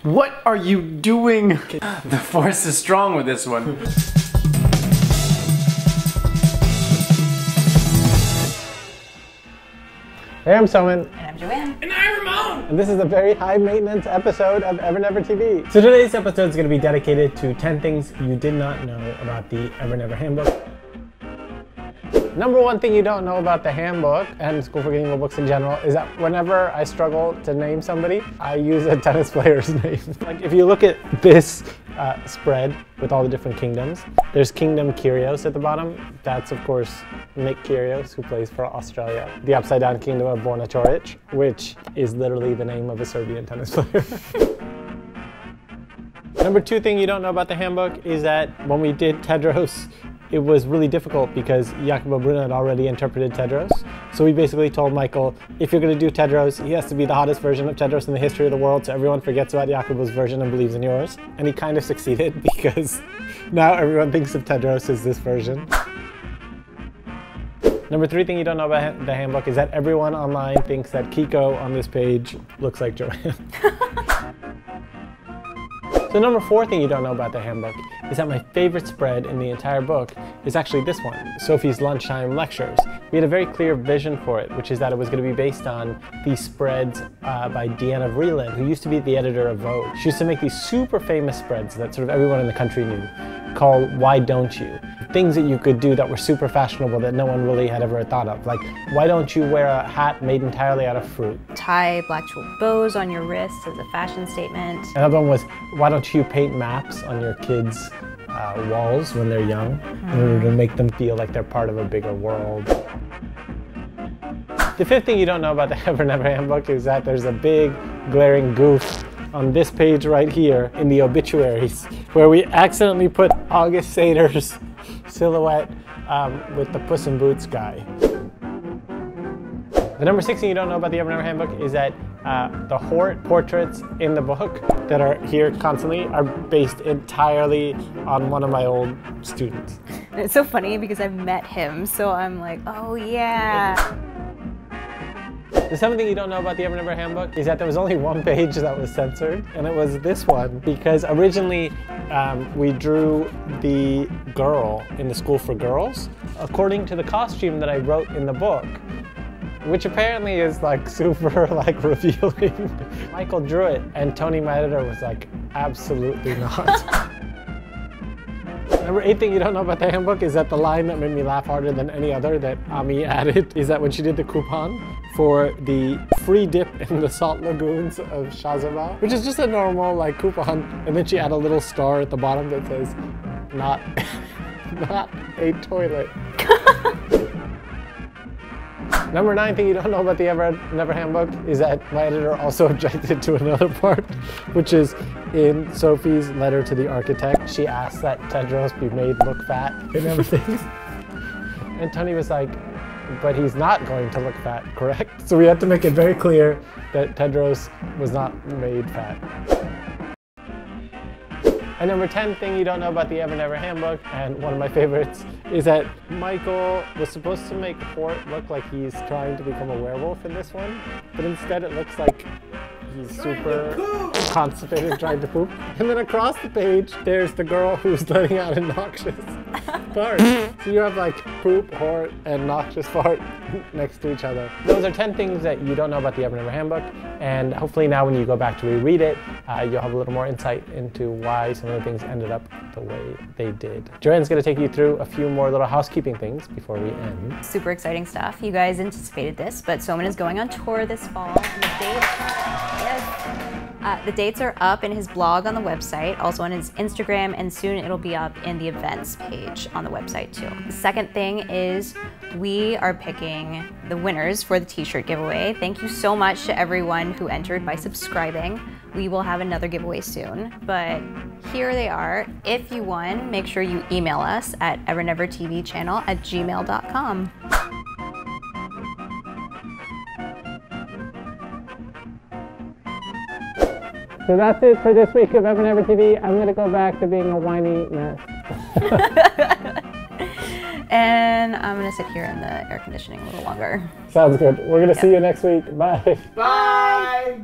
What are you doing? The force is strong with this one. Hey, I'm Soman. And I'm JoAnn. And I'm Ramon. And this is a very high maintenance episode of EverNever TV. So today's episode is going to be dedicated to 10 things you did not know about the EverNever Handbook. Number one thing you don't know about the handbook and School for Getting Well books in general is that whenever I struggle to name somebody, I use a tennis player's name. Like if you look at this spread with all the different kingdoms, there's Kingdom Kyrgios at the bottom. That's of course Nick Kyrgios, who plays for Australia. The upside down kingdom of Borna Coric, which is literally the name of a Serbian tennis player. Number two thing you don't know about the handbook is that when we did Tedros, it was really difficult because Jacopo Bruno had already interpreted Tedros. So we basically told Michael, if you're going to do Tedros, he has to be the hottest version of Tedros in the history of the world, so everyone forgets about Jacopo's version and believes in yours. And he kind of succeeded because now everyone thinks of Tedros as this version. Number three thing you don't know about the handbook is that everyone online thinks that Kiko on this page looks like JoAnn. So number four thing you don't know about the handbook is that my favorite spread in the entire book is actually this one, Sophie's Lunchtime Lectures. We had a very clear vision for it, which is that it was going to be based on these spreads by Deanna Vreeland, who used to be the editor of Vogue. She used to make these super famous spreads that sort of everyone in the country knew, called Why Don't You? Things that you could do that were super fashionable that no one really had ever thought of. Like, why don't you wear a hat made entirely out of fruit? Tie black jewel bows on your wrists as a fashion statement. Another one was, why don't you paint maps on your kids' walls when they're young in order to make them feel like they're part of a bigger world. The fifth thing you don't know about the EverNever Handbook is that there's a big glaring goof on this page right here in the obituaries where we accidentally put August Sater's silhouette with the Puss in Boots guy. The number six thing you don't know about the EverNever Handbook is that the Hort portraits in the book that are here constantly are based entirely on one of my old students. And it's so funny because I've met him, so I'm like, oh yeah. The seventh thing you don't know about the EverNever Handbook is that there was only one page that was censored, and it was this one, because originally we drew the girl in the School for Girls according to the costume that I wrote in the book, which apparently is like super like revealing. Michael drew it, and Tony, my editor, was like, absolutely not. Number eight thing you don't know about the handbook is that the line that made me laugh harder than any other that Ami added is that when she did the coupon for the free dip in the salt lagoons of Shahzabah, which is just a normal like coupon, and then she added a little star at the bottom that says, not a toilet. Number nine thing you don't know about the EverNever Handbook is that my editor also objected to another part, which is in Sophie's letter to the architect. She asked that Tedros be made look fat and everything. And Tony was like, but he's not going to look fat, correct? So we had to make it very clear that Tedros was not made fat. And number 10 thing you don't know about the EverNever Handbook, and one of my favorites, is that Michael was supposed to make Hort look like he's trying to become a werewolf in this one, but instead it looks like he's super constipated trying to poop. And then across the page, there's the girl who's letting out a noxious fart. So you have like poop, Hort, and noxious fart next to each other. Those are 10 things that you don't know about the EverNever Handbook, and hopefully now when you go back to reread it, you'll have a little more insight into why some of the things ended up the way they did. JoAnn's going to take you through a few more little housekeeping things before we end. Super exciting stuff. You guys anticipated this, but Soman is going on tour this fall, and the dates are up in his blog on the website, also on his Instagram, and soon it'll be up in the events page on the website too. The second thing is we are picking the winners for the t-shirt giveaway. Thank you so much to everyone who entered by subscribing. We will have another giveaway soon, but here they are. If you won, make sure you email us at evernevertvchannel@gmail.com. So that's it for this week of EverNever TV. I'm gonna go back to being a whiny mess. And I'm gonna sit here in the air conditioning a little longer. Sounds good. We're gonna see you next week. Bye. Bye!